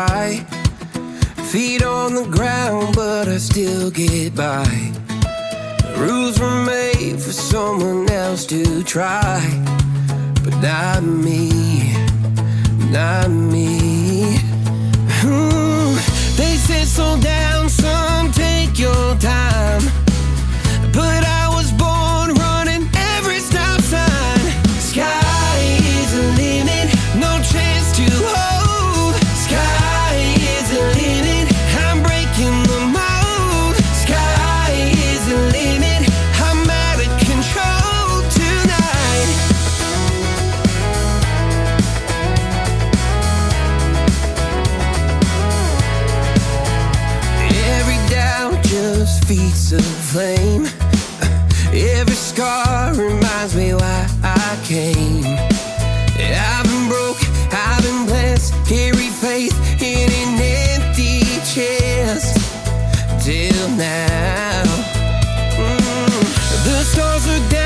high. Feet on the ground, but I still get by. Rules were made for someone else to try, but not me, not me. They said slow down, son, take your time, but I was born running every stop sign. Sky is the limit, no chance to hold. Sky is the limit, I'm breaking the mold. Sky is the limit, I'm out of control tonight. Every doubt just feeds the flame. Every scar reminds me why I came. I've been broke, I've been blessed, carry faith in an empty chest till now. The stars are down.